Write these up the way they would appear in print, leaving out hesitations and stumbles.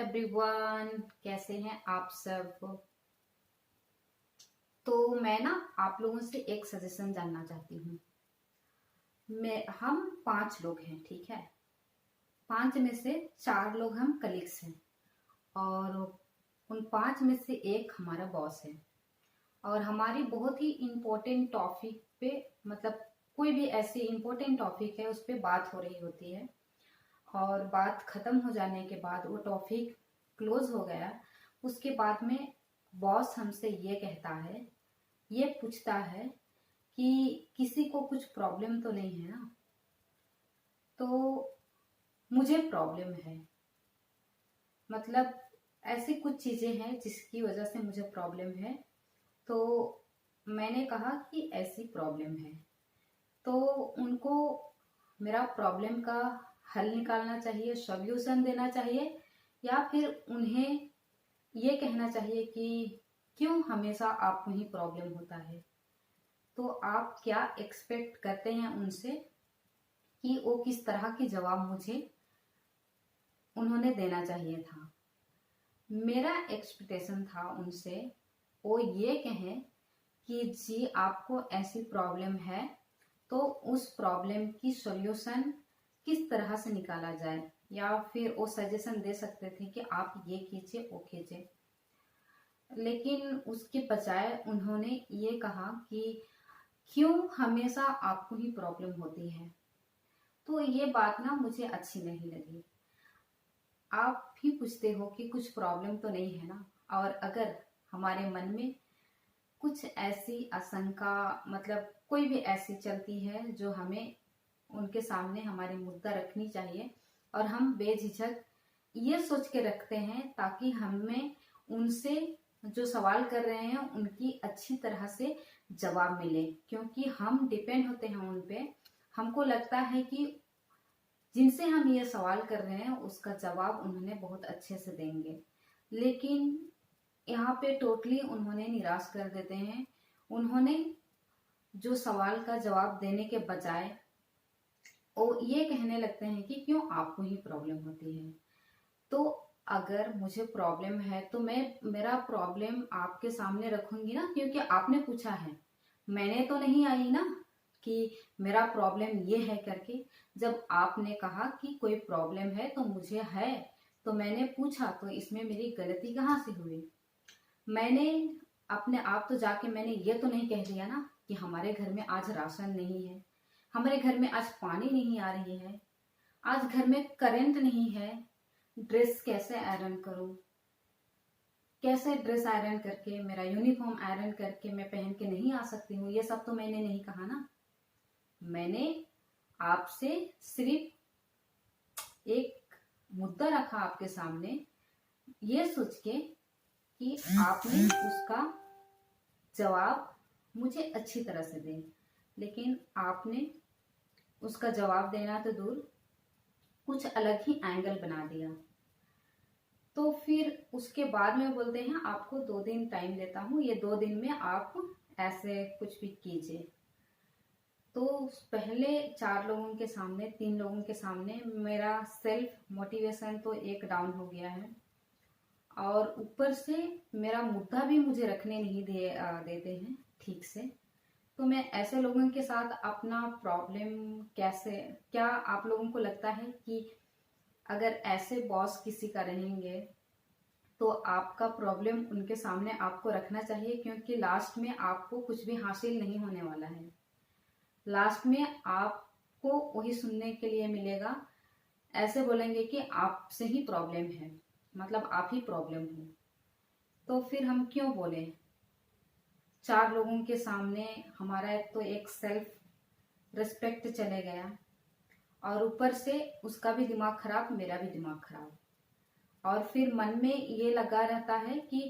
Everyone, कैसे हैं आप सब। तो मैं ना आप लोगों से एक सजेशन जानना चाहती हूँ। हम 5 लोग हैं, ठीक है। 5 में से 4 लोग हम कलीग्स हैं और उन 5 में से एक हमारा बॉस है और हमारी बहुत ही इम्पोर्टेंट टॉपिक पे, मतलब कोई भी ऐसी इम्पोर्टेंट टॉपिक है उस पर बात हो रही होती है और बात खत्म हो जाने के बाद वो टॉपिक क्लोज हो गया। उसके बाद में बॉस हमसे ये कहता है, ये पूछता है कि किसी को कुछ प्रॉब्लम तो नहीं है ना। तो मुझे प्रॉब्लम है, मतलब ऐसी कुछ चीजें हैं जिसकी वजह से मुझे प्रॉब्लम है। तो मैंने कहा कि ऐसी प्रॉब्लम है तो उनको मेरा प्रॉब्लम का हल निकालना चाहिए, सॉल्यूशन देना चाहिए, या फिर उन्हें ये कहना चाहिए कि क्यों हमेशा आपको ही प्रॉब्लम होता है। तो आप क्या एक्सपेक्ट करते हैं उनसे कि वो किस तरह की जवाब मुझे उन्होंने देना चाहिए था। मेरा एक्सपेक्टेशन था उनसे वो ये कहें कि जी आपको ऐसी प्रॉब्लम है तो उस प्रॉब्लम की सॉल्यूशन किस तरह से निकाला जाए, या फिर वो सजेशन दे सकते थे कि आप ये कीजिए वो कीजिए। लेकिन उसके बजाय उन्होंने ये कहा कि क्यों हमेशा आपको ही प्रॉब्लम होती है। तो ये बात ना मुझे अच्छी नहीं लगी। आप भी पूछते हो कि कुछ प्रॉब्लम तो नहीं है ना, और अगर हमारे मन में कुछ ऐसी आशंका, मतलब कोई भी ऐसी चलती है जो हमें उनके सामने हमारी मुद्दा रखनी चाहिए और हम बेझिझक ये सोच के रखते हैं ताकि हमें उनसे जो सवाल कर रहे हैं उनकी अच्छी तरह से जवाब मिले, क्योंकि हम डिपेंड होते हैं उन पे। हमको लगता है कि जिनसे हम ये सवाल कर रहे हैं उसका जवाब उन्होंने बहुत अच्छे से देंगे, लेकिन यहाँ पे टोटली उन्होंने निराश कर देते हैं। उन्होंने जो सवाल का जवाब देने के बजाय वो ये कहने लगते हैं कि क्यों आपको ही प्रॉब्लम होती है। तो अगर मुझे प्रॉब्लम है तो मैं मेरा प्रॉब्लम आपके सामने रखूंगी ना, क्योंकि आपने पूछा है। मैंने तो नहीं आई ना कि मेरा प्रॉब्लम ये है करके। जब आपने कहा कि कोई प्रॉब्लम है तो मुझे है, तो मैंने पूछा, तो इसमें मेरी गलती कहाँ से हुई। मैंने अपने आप तो जाके मैंने ये तो नहीं कह दिया ना कि हमारे घर में आज राशन नहीं है, हमारे घर में आज पानी नहीं आ रही है, आज घर में करंट नहीं है, ड्रेस कैसे आयरन करूं, कैसे ड्रेस आयरन करके मेरा यूनिफॉर्म आयरन करके मैं पहन के नहीं आ सकती हूँ। ये सब तो मैंने नहीं कहा ना। मैंने आपसे सिर्फ एक मुद्दा रखा आपके सामने, ये सोच के कि आपने उसका जवाब मुझे अच्छी तरह से दें। लेकिन आपने उसका जवाब देना तो दूर, कुछ अलग ही एंगल बना दिया। तो फिर उसके बाद में बोलते हैं आपको 2 दिन टाइम देता हूँ, ये 2 दिन में आप ऐसे कुछ भी कीजिए। तो पहले 4 लोगों के सामने, 3 लोगों के सामने मेरा सेल्फ मोटिवेशन तो एक डाउन हो गया है, और ऊपर से मेरा मुद्दा भी मुझे रखने नहीं देते हैं ठीक से। तो मैं ऐसे लोगों के साथ अपना प्रॉब्लम कैसे, क्या आप लोगों को लगता है कि अगर ऐसे बॉस किसी का रहेंगे तो आपका प्रॉब्लम उनके सामने आपको रखना चाहिए, क्योंकि लास्ट में आपको कुछ भी हासिल नहीं होने वाला है। लास्ट में आपको वही सुनने के लिए मिलेगा, ऐसे बोलेंगे कि आपसे ही प्रॉब्लम है, मतलब आप ही प्रॉब्लम हो। तो फिर हम क्यों बोले। 4 लोगों के सामने हमारा तो एक सेल्फ रिस्पेक्ट चले गया, और ऊपर से उसका भी दिमाग खराब, मेरा भी दिमाग खराब। और फिर मन में ये लगा रहता है कि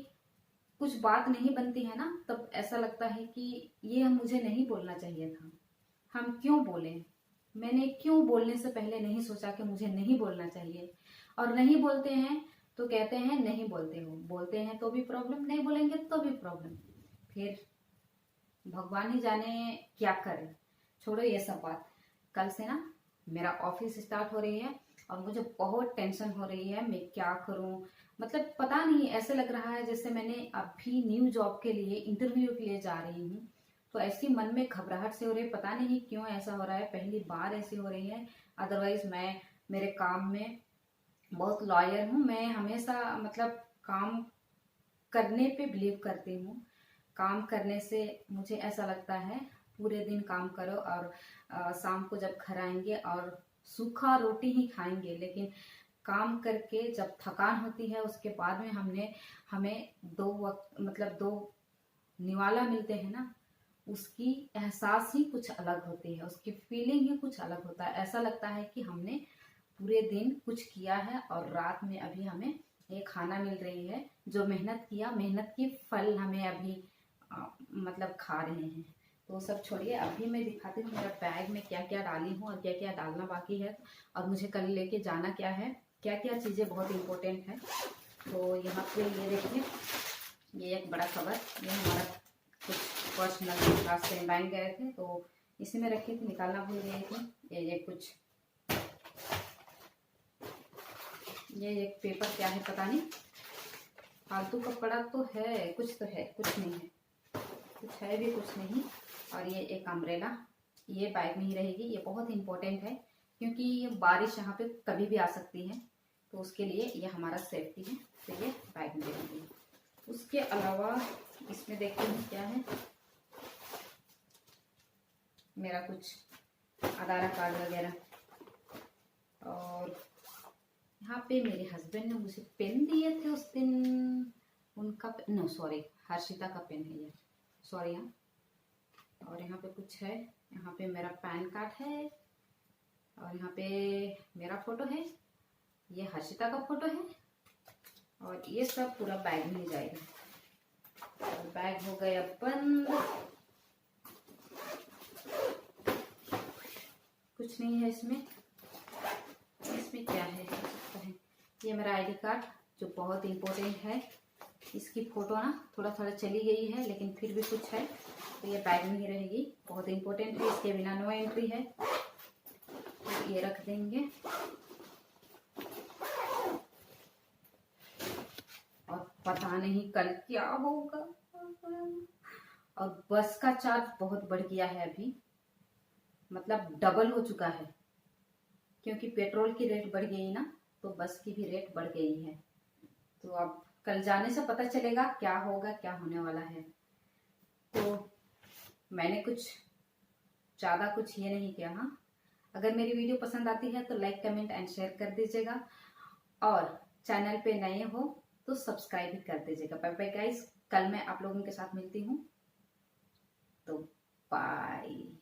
कुछ बात नहीं बनती है ना, तब ऐसा लगता है कि ये मुझे नहीं बोलना चाहिए था, हम क्यों बोले। मैंने क्यों बोलने से पहले नहीं सोचा कि मुझे नहीं बोलना चाहिए। और नहीं बोलते हैं तो कहते हैं नहीं बोलते हो, बोलते हैं तो भी प्रॉब्लम, नहीं बोलेंगे तो भी प्रॉब्लम। फिर भगवान ही जाने क्या करे। छोड़ो ये सब बात। कल से ना मेरा ऑफिस स्टार्ट हो रही है, और मुझे बहुत टेंशन हो रही है, मैं क्या करूं। मतलब पता नहीं, ऐसे लग रहा है जैसे मैंने अभी न्यू जॉब के लिए इंटरव्यू के लिए जा रही हूँ, तो ऐसी मन में घबराहट से हो रही है। पता नहीं क्यों ऐसा हो रहा है, पहली बार ऐसी हो रही है। अदरवाइज मैं मेरे काम में बहुत लॉयल हूँ, मैं हमेशा मतलब काम करने पे बिलीव करती हूँ। काम करने से मुझे ऐसा लगता है पूरे दिन काम करो और शाम को जब घर आएंगे और सूखा रोटी ही खाएंगे, लेकिन काम करके जब थकान होती है उसके बाद में हमें दो वक्त मतलब दो निवाला मिलते हैं ना, उसकी एहसास ही कुछ अलग होती है, उसकी फीलिंग ही कुछ अलग होता है। ऐसा लगता है कि हमने पूरे दिन कुछ किया है और रात में अभी हमें ये खाना मिल रही है, जो मेहनत किया, मेहनत की फल हमें अभी मतलब खा रहे हैं। तो वो सब छोड़िए, अभी मैं दिखाती हूँ मेरा बैग में क्या क्या डाली हूँ और क्या क्या डालना बाकी है, और मुझे कल लेके जाना क्या है, क्या क्या चीज़ें बहुत इंपॉर्टेंट है। तो यहाँ पे ये देखिए, ये एक बड़ा कवर, ये हमारा कुछ पर्सनल रास्ते में बैंक गए थे तो इसी में रखी थी, निकालना भूल गई थी। ये कुछ ये एक पेपर क्या है पता नहीं, फालतू का पड़ा तो है, कुछ तो है, कुछ नहीं है, कुछ है भी कुछ नहीं। और ये एक अम्ब्रेला, ये बैग में ही रहेगी, ये बहुत इंपॉर्टेंट है क्योंकि ये बारिश यहाँ पे कभी भी आ सकती है, तो उसके लिए ये हमारा सेफ्टी है, तो ये बैग में रहेगी। उसके अलावा इसमें देखते हैं क्या है, मेरा कुछ आधार कार्ड वगैरह, और यहाँ पे मेरे हस्बैंड ने मुझे पेन दिए थे उस दिन, उनका नो सॉरी हर्षिता का पेन है ये, सॉरी हाँ। और यहाँ पे कुछ है, यहाँ पे मेरा पैन कार्ड है, और यहाँ पे मेरा फोटो है, ये हर्षिता का फोटो है, और ये सब पूरा बैग में ही जाएगा। और बैग हो गया बंद, कुछ नहीं है इसमें। इसमें क्या है, ये मेरा आईडी कार्ड जो बहुत इम्पोर्टेंट है, इसकी फोटो ना थोड़ा थोड़ा चली गई है लेकिन फिर भी कुछ है, तो ये बैग में ही रहेगी, बहुत इम्पोर्टेंट है, इसके बिना नो एंट्री है, तो ये रख देंगे। और पता नहीं कल क्या होगा, और बस का चार्ज बहुत बढ़ गया है अभी, मतलब डबल हो चुका है, क्योंकि पेट्रोल की रेट बढ़ गई ना, तो बस की भी रेट बढ़ गई है। तो अब कल जाने से पता चलेगा क्या होगा, क्या होने वाला है। तो मैंने कुछ ज़्यादा कुछ ये नहीं किया। हाँ, अगर मेरी वीडियो पसंद आती है तो लाइक कमेंट एंड शेयर कर दीजिएगा, और चैनल पे नए हो तो सब्सक्राइब भी कर दीजिएगा। बाय बाय गाइस, कल मैं आप लोगों के साथ मिलती हूँ, तो बाय।